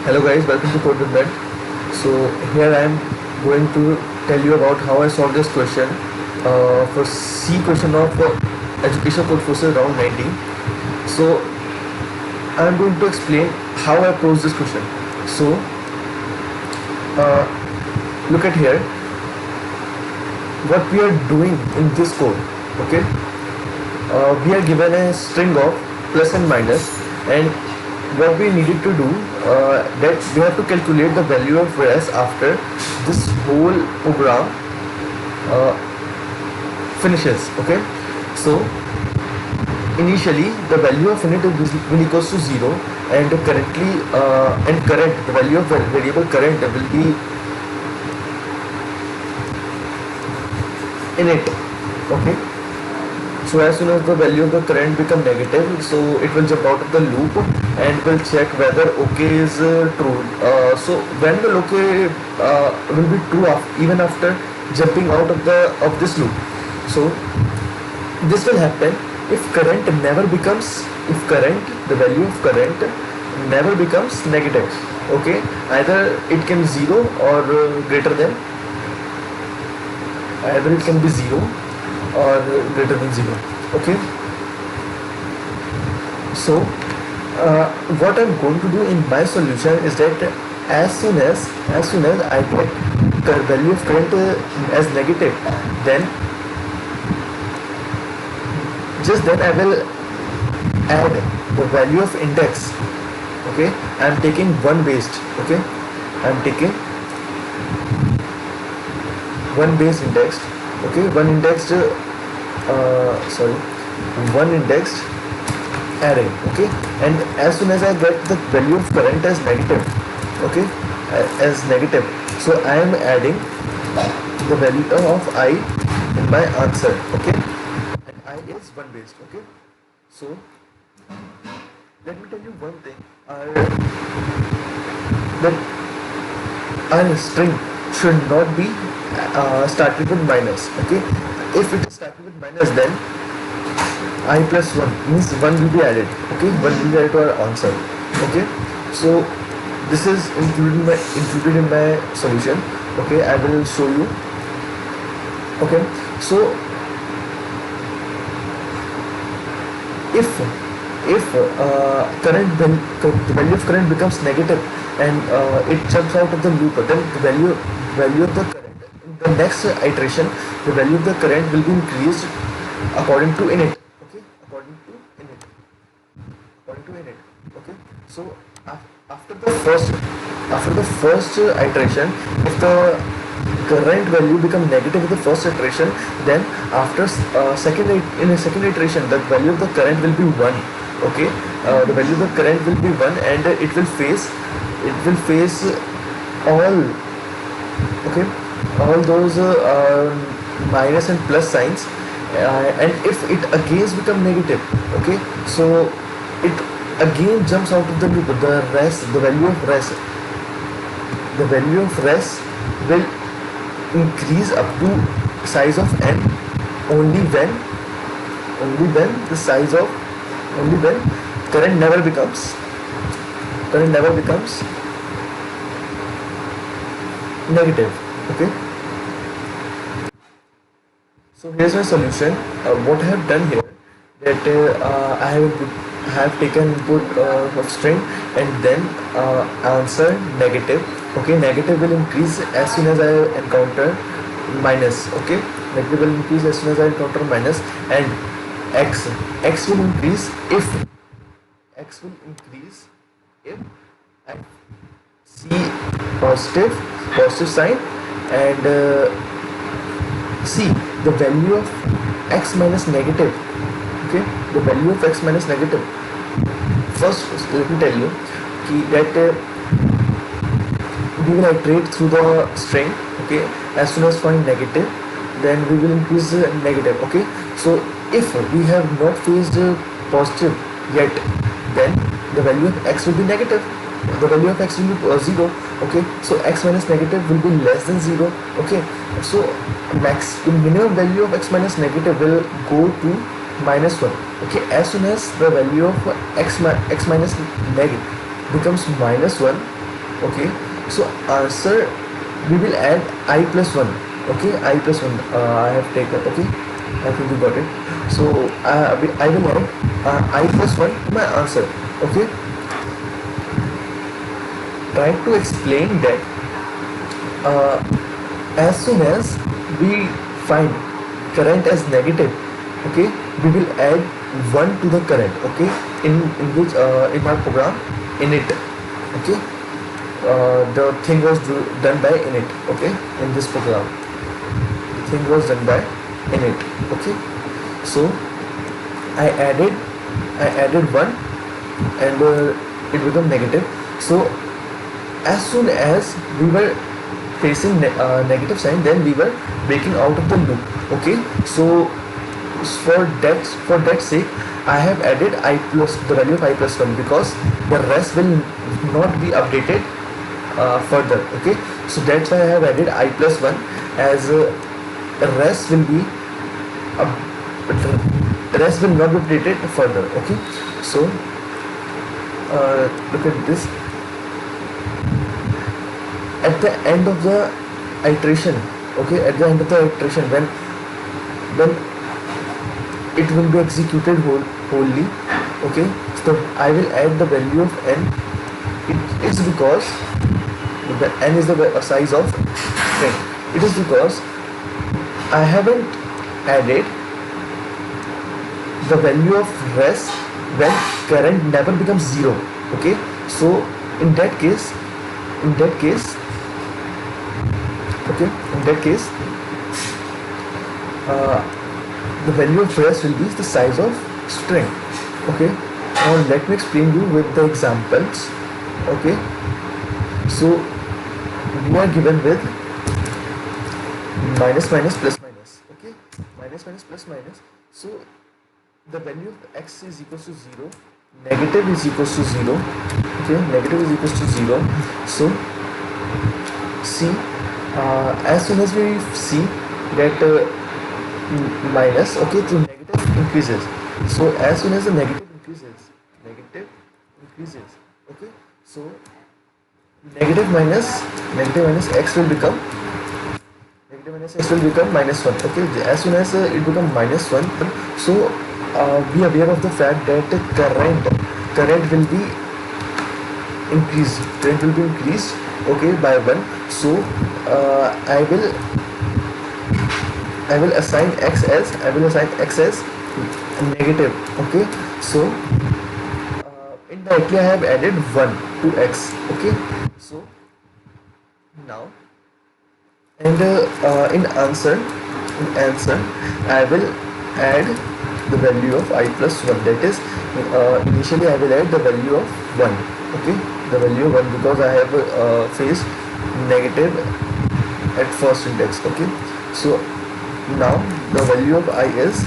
Hello guys, welcome to Code with Nerd. So here I am going to tell you about how I solved this question for C question of Education Code Forces round 19. So I am going to explain how I posed this question. So look at here what we are doing in this code. Okay, we are given a string of plus and minus, and what we needed to do that we have to calculate the value of res after this whole program finishes. Okay, so initially the value of init will equals to 0, and currently current, the value of variable current will be init. Okay, so as soon as the value of the current become negative, so it will jump out of the loop and will check whether OK is true. So when will OK will be true even after jumping out of this loop. So this will happen if the value of current never becomes negative. Okay, either it can 0 or greater than, either it can be 0 or greater than 0. Okay, so what I'm going to do in my solution is that as soon as I get the value of current as negative, then just then I will add the value of index. Okay, I'm taking one based. Okay, I'm taking one base indexed. Okay, one indexed one indexed array. Okay, and as soon as I get the value of current as negative, okay, as negative, so I am adding the value of I in my answer. Okay, and I is one based. Okay, so let me tell you one thing, that our string should not be started with minus. Okay, if it is started with minus, then I plus 1 means 1 will be added. Okay, 1 will be added to our answer. Okay, so this is included in my solution. Okay, I will show you. Okay, so if the value of current becomes negative and it jumps out of the loop, then the value of the current in the next iteration, the value of the current will be increased according to init. Okay, according to init. Okay, so after the first iteration, if the current value become negative in the first iteration, then after in a second iteration, the value of the current will be 1. Okay, the value of the current will be 1, and it will face all those minus and plus signs, and if it again become negative, okay, so it again jumps out of the loop. The value of res will increase up to size of n only when current never becomes negative. Okay, so here's my solution. What I have done here, that I have taken input of string, and then answer negative. Okay, negative will increase as soon as I encounter minus. Okay, negative will increase as soon as I encounter minus, and x will increase if I see positive sign, and see the value of x minus negative. Okay, the value of x minus negative. First, let me tell you that we will iterate through the string. Okay, as soon as find negative, then we will increase negative. Okay, so if we have not faced positive yet, then the value of x will be negative. The value of x will be 0. Okay, so x minus negative will be less than 0. Okay, so the minimum value of x minus negative will go to minus 1. Okay, as soon as the value of x minus negative becomes minus 1, Okay, so answer, we will add I plus 1. Okay, I plus 1, I have taken. Okay, I think you got it. So I will add I plus 1 to my answer. Okay, try to explain that uh, as soon as we find current as negative, okay, we will add 1 to the current. Okay, in which in our program init. Okay, the thing was done by init. Okay, in this program the thing was done by init. Okay, so i added I added 1, and it became negative. So as soon as we were facing negative sign, then we were breaking out of the loop. Okay, so for that sake, I have added I plus the value of I plus 1, because the rest will not be updated further. Okay, so that's why I have added I plus 1, as the rest will be the rest will not be updated further. Okay, so look at this. At the end of the iteration, okay, at the end of the iteration, when it will be executed wholly. Okay, so I will add the value of n. It is because the n is the size of string. It is because I haven't added the value of rest when current never becomes 0. Okay, so in that case, okay, in that case, the value of rest will be the size of string. Okay, now let me explain you with the examples. Okay, so we are given with minus minus plus minus. Okay, minus minus plus minus. So the value of x is equals to 0, negative is equals to 0. Okay, negative is equals to 0. So see, as soon as we see that minus, okay, so negative increases. So as soon as the negative increases, okay, so negative minus x will become minus 1. Okay, as soon as it becomes minus 1, so be aware of the fact that the current will be increased, okay, by 1. So I will assign x as negative. Okay, so indirectly I have added 1 to x. Okay, so now, and in answer I will add the value of I plus 1. That is, initially I will add the value of 1. Okay, the value of 1, because I have faced negative at first index. Okay, so now the value of I is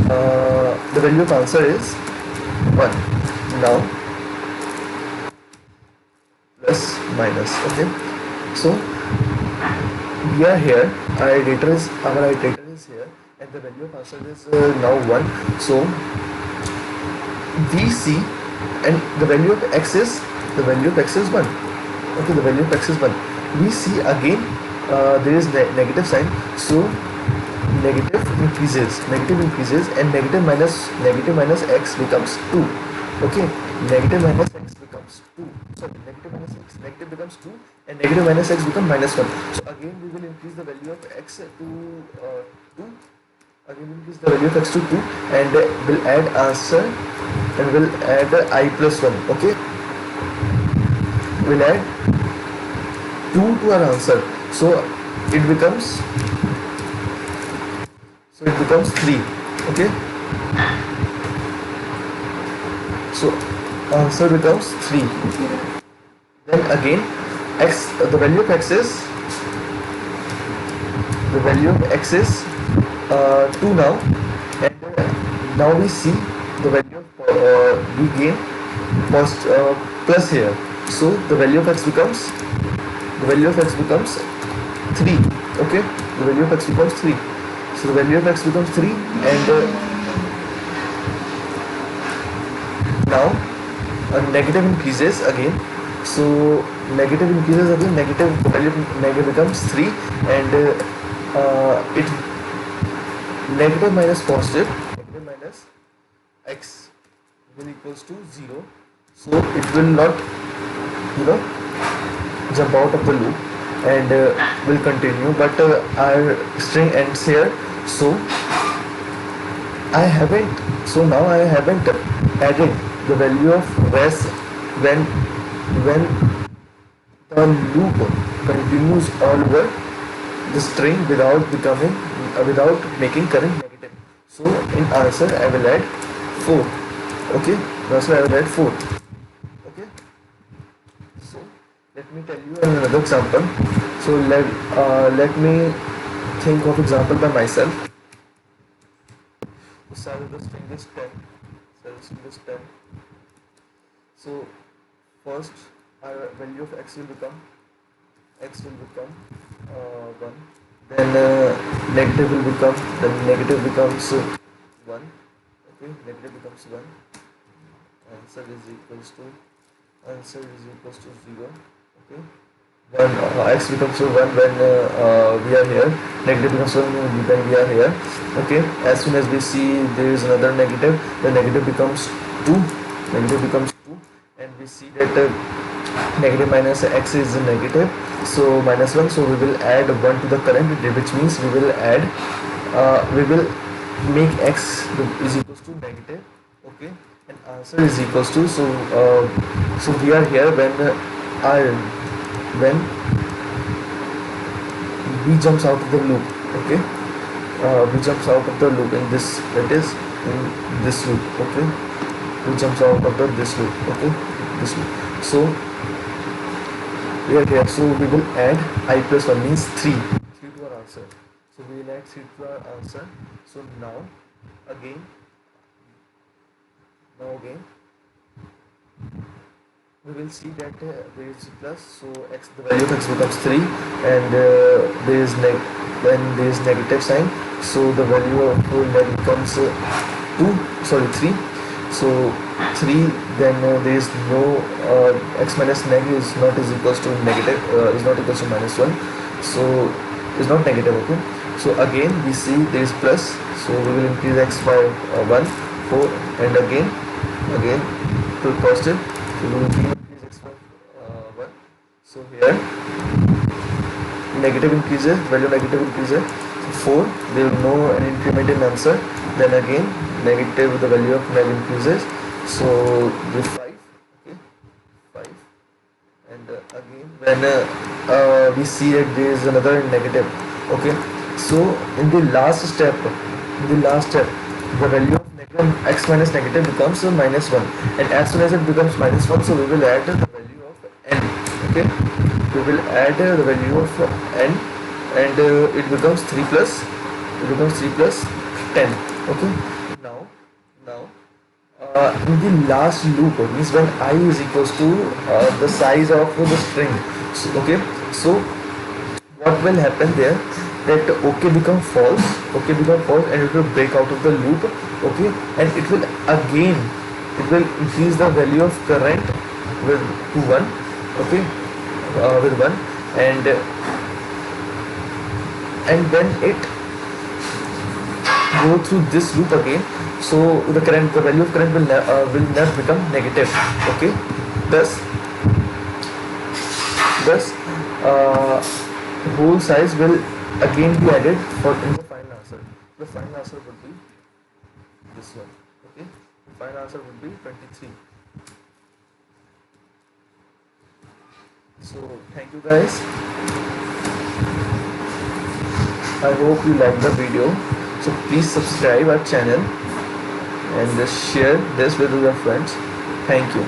the value of answer is 1. Now plus minus. Okay, so we are here, our iterator is here, and the value of answer is now 1. So we see, and the value of x is 1. Okay, the value of x is 1. We see again there is negative sign, so negative increases, and negative minus x becomes 2. Okay, negative minus x becomes 2. Sorry, negative becomes 2, and negative minus x becomes minus 1. So again we will increase the value of x to 2. Again we increase the value of x to 2, and we'll add answer, and we'll add I plus 1. Okay, we'll add 2 to our answer, so it becomes 3. Okay, so answer becomes 3. Then again x, the value of x is 2 now, and now we see the value of we gain plus here. So the value of x becomes 3. Okay, the value of x becomes 3. So the value of x becomes 3, and now a negative increases again. So negative increases again, negative value negative becomes 3, and it negative minus positive, negative minus x will equals to 0. So it will not, you know, jump out of the loop, and will continue, but our string ends here. So I haven't, so now I haven't added the value of res when the loop continues all over the string without becoming without making current negative. So in answer I will add 4. Okay, answer I will add 4. Okay, so let me tell you another example. So let me think of example by myself. So start with the string is 10. So the string is 10. So first our value of x will become 1. Then negative will become, then negative becomes 1. Okay, negative becomes 1. Answer is equals to 0. Okay, when x becomes 1 when we are here, negative becomes 1 when we are here. Okay, as soon as we see there is another negative, the negative becomes 2. And we see that negative minus x is negative, so minus 1. So we will add 1 to the current, which means we will add we will make x is equals to negative. Okay, and answer is equals to, so we are here when b jumps out of the loop. Okay, b jumps out of the loop in this, that is in this loop. Okay, b jumps out of this loop. Okay, this loop. So we are here, so we will add I plus 1 means 3 to our answer. So we will add 3 to our answer. So now again we will see that there is plus, so x, the value of x becomes 3, and there is when there is negative sign, so the value of net becomes 3. So 3, then there is no x minus neg is not is equals to negative, is not equals to minus 1, so is not negative. Okay, so again we see there is plus, so we will increase x by 1, 4, and again to positive, so we will increase x by 1. So here negative increases, value negative increases, 4, there will no an increment in answer. Then again negative, the value of neg increases, so with 5. Okay, 5, and again when we see that there is another negative. Okay, so in the last step, the value of negative x minus negative becomes minus 1, and as soon as it becomes minus 1, so we will add the value of n. Okay, we will add the value of n, and it becomes 3 plus 10. Okay, now in the last loop, means when I is equals to the size of the string. So, okay, so what will happen there, that OK become false, and it will break out of the loop. Okay, and it will increase the value of current with 1. Okay, with 1, and when it go through this loop again, so the value of current will not become negative. Okay, thus whole size will again be added for in the final answer. The final answer would be this one. Okay, the final answer would be 23. So thank you guys. I hope you like the video. So please subscribe our channel and share this with your friends. Thank you.